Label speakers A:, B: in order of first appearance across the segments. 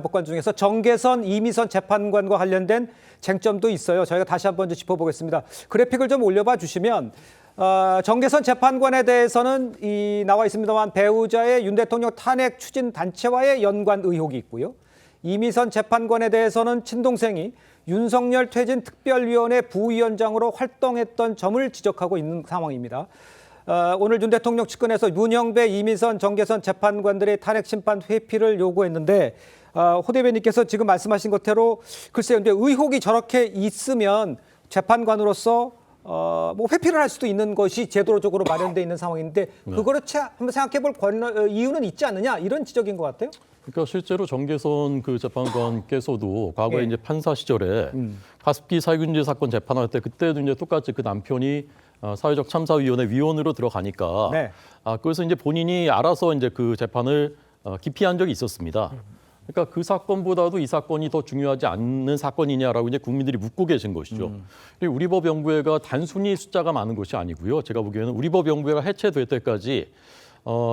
A: 법관 중에서 정계선, 이미선 재판관과 관련된 쟁점도 있어요. 저희가 다시 한번 짚어보겠습니다. 그래픽을 좀 올려봐 주시면 정계선 재판관에 대해서는 나와 있습니다만 배우자의 윤 대통령 탄핵 추진 단체와의 연관 의혹이 있고요. 이미선 재판관에 대해서는 친동생이 윤석열 퇴진 특별위원회 부위원장으로 활동했던 점을 지적하고 있는 상황입니다. 오늘 윤 대통령 측근에서 문영배, 이미선, 정계선 재판관들의 탄핵 심판 회피를 요구했는데 호 대변인께서 지금 말씀하신 것대로 글쎄요, 근데 의혹이 저렇게 있으면 재판관으로서 뭐 회피를 할 수도 있는 것이 제도적으로 마련되어 있는 상황인데 그거를 한번 생각해볼 이유는 있지 않느냐 이런 지적인 것 같아요.
B: 그러니까 실제로 정계선 그 재판관께서도 과거에 이제 판사 시절에 가습기 살균제 사건 재판할 때 그때도 이제 똑같이 그 남편이 사회적 참사위원회 위원으로 들어가니까 그래서 이제 본인이 알아서 이제 그 재판을 기피한 적이 있었습니다. 그러니까 그 사건보다도 이 사건이 더 중요하지 않는 사건이냐라고 이제 국민들이 묻고 계신 것이죠. 우리법연구회가 단순히 숫자가 많은 것이 아니고요. 제가 보기에는 우리법연구회가 해체될 때까지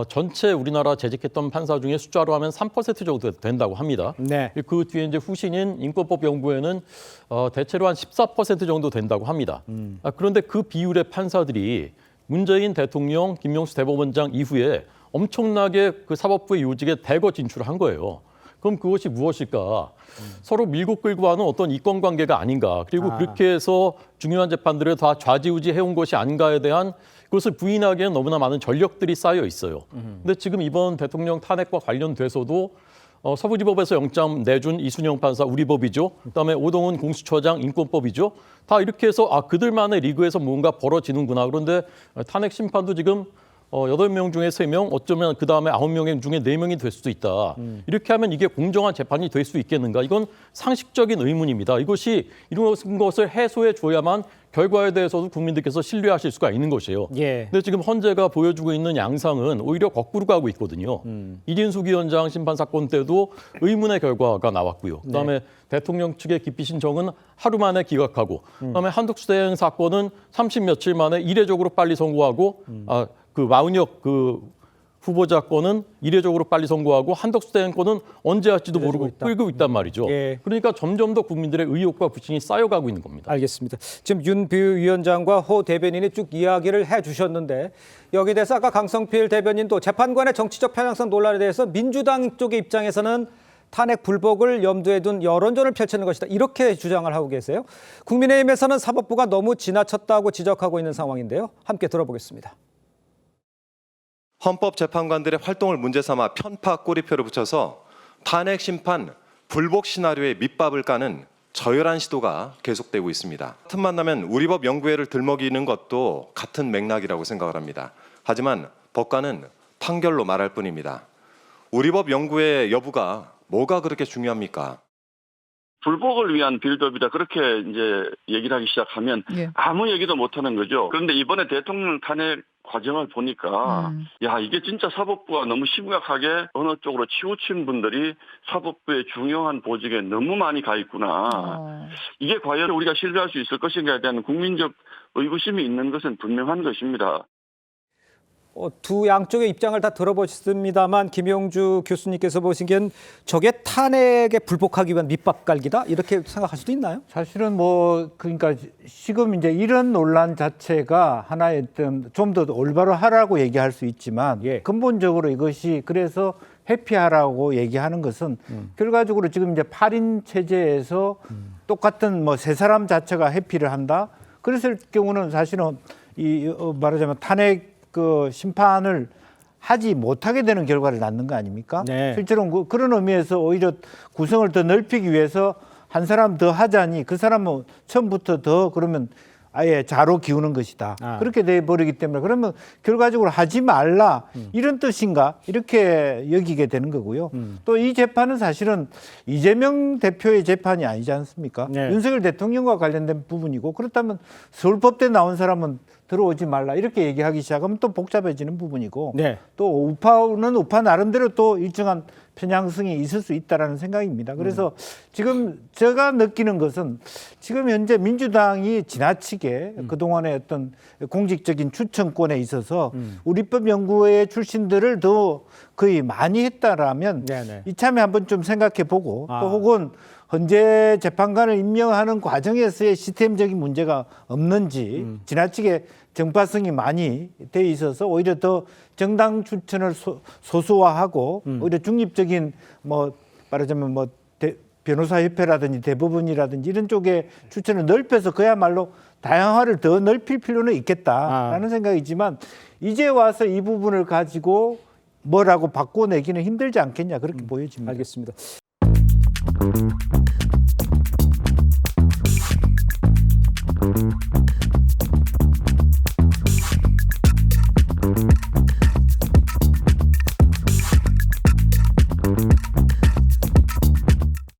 B: 전체 우리나라 재직했던 판사 중에 숫자로 하면 3% 정도 된다고 합니다.
A: 네.
B: 그 뒤에 이제 후신인 인권법연구회는 대체로 한 14% 정도 된다고 합니다. 그런데 그 비율의 판사들이 문재인 대통령, 김명수 대법원장 이후에 엄청나게 그 사법부의 요직에 대거 진출을 한 거예요. 그럼 그것이 무엇일까? 서로 밀고 끌고 하는 어떤 이권관계가 아닌가. 그리고 그렇게 해서 중요한 재판들을 다 좌지우지해온 것이 아닌가에 대한 그것을 부인하기에는 너무나 많은 전력들이 쌓여 있어요. 근데 지금 이번 대통령 탄핵과 관련돼서도 서부지법에서 영장 내준 이순영 판사 우리법이죠. 그다음에 오동훈 공수처장 인권법이죠. 다 이렇게 해서 그들만의 리그에서 뭔가 벌어지는구나. 그런데 탄핵 심판도 지금 8명 중에 3명, 어쩌면 그다음에 9명 중에 4명이 될 수도 있다. 이렇게 하면 이게 공정한 재판이 될 수 있겠는가? 이건 상식적인 의문입니다. 이것이 이런 것을 해소해 줘야만 결과에 대해서도 국민들께서 신뢰하실 수가 있는 것이에요. 근데 지금 헌재가 보여주고 있는 양상은 오히려 거꾸로 가고 있거든요. 이진숙 위원장 심판 사건 때도 의문의 결과가 나왔고요. 그다음에 대통령 측의 기피 신청은 하루 만에 기각하고 그다음에 한덕수 대행 사건은 30 며칠 만에 이례적으로 빨리 선고하고 그 마은혁 그 후보자 건은 이례적으로 빨리 선고하고 한덕수 대행 건은 언제 할지도 모르고 끌고 있단 말이죠. 그러니까 점점 더 국민들의 의혹과 불신이 쌓여가고 있는 겁니다.
A: 알겠습니다. 지금 윤 비위원장과 호 대변인이 쭉 이야기를 해주셨는데 여기에 대해서 아까 강성필 대변인도 재판관의 정치적 편향성 논란에 대해서 민주당 쪽의 입장에서는 탄핵 불복을 염두에 둔 여론전을 펼치는 것이다. 이렇게 주장을 하고 계세요. 국민의힘에서는 사법부가 너무 지나쳤다고 지적하고 있는 상황인데요. 함께 들어보겠습니다.
C: 헌법재판관들의 활동을 문제 삼아 편파 꼬리표를 붙여서 탄핵 심판 불복 시나리오에 밑밥을 까는 저열한 시도가 계속되고 있습니다. 틈만 나면 우리법연구회를 들먹이는 것도 같은 맥락이라고 생각을 합니다. 하지만 법관은 판결로 말할 뿐입니다. 우리법연구회 여부가 뭐가 그렇게 중요합니까?
D: 불복을 위한 빌드업이다. 그렇게 이제 얘기를 하기 시작하면 아무 얘기도 못하는 거죠. 그런데 이번에 대통령 탄핵 과정을 보니까 야, 이게 진짜 사법부가 너무 심각하게 어느 쪽으로 치우친 분들이 사법부의 중요한 보직에 너무 많이 가 있구나. 이게 과연 우리가 신뢰할 수 있을 것인가에 대한 국민적 의구심이 있는 것은 분명한 것입니다.
A: 두 양쪽의 입장을 다 들어보셨습니다만 김용주 교수님께서 보시기엔 저게 탄핵에 불복하기 위한 밑밥 깔기다 이렇게 생각할 수도 있나요?
E: 사실은 그러니까 지금 이제 이런 논란 자체가 하나의 좀 더 올바로 하라고 얘기할 수 있지만 근본적으로 이것이 그래서 회피하라고 얘기하는 것은 결과적으로 지금 이제 8인 체제에서 똑같은 세 사람 자체가 회피를 한다. 그랬을 경우는 사실은 말하자면 탄핵 그 심판을 하지 못하게 되는 결과를 낳는 거 아닙니까? 실제로 그런 의미에서 오히려 구성을 더 넓히기 위해서 한 사람 더 하자니 그 사람은 처음부터 더 그러면 아예 자로 기우는 것이다. 그렇게 돼버리기 때문에 그러면 결과적으로 하지 말라 이런 뜻인가 이렇게 여기게 되는 거고요. 또 이 재판은 사실은 이재명 대표의 재판이 아니지 않습니까? 윤석열 대통령과 관련된 부분이고 그렇다면 서울법대 나온 사람은 들어오지 말라 이렇게 얘기하기 시작하면 또 복잡해지는 부분이고
A: 네.
E: 또 우파는 우파 나름대로 또 일정한 편향성이 있을 수 있다라는 생각입니다. 그래서 지금 제가 느끼는 것은 지금 현재 민주당이 지나치게 그동안의 어떤 공직적인 추천권에 있어서 우리법 연구회 출신들을 더 거의 많이 했다라면
A: 네네.
E: 이참에 한번 좀 생각해 보고 또 혹은 헌재 재판관을 임명하는 과정에서의 시스템적인 문제가 없는지 지나치게 정파성이 많이 돼 있어서 오히려 더 정당 추천을 소수화하고 오히려 중립적인 뭐 말하자면 뭐 변호사협회라든지 대법원이라든지 이런 쪽에 추천을 넓혀서 그야말로 다양화를 더 넓힐 필요는 있겠다라는 생각이지만 이제 와서 이 부분을 가지고 뭐라고 바꿔내기는 힘들지 않겠냐 그렇게 보여집니다.
A: 알겠습니다.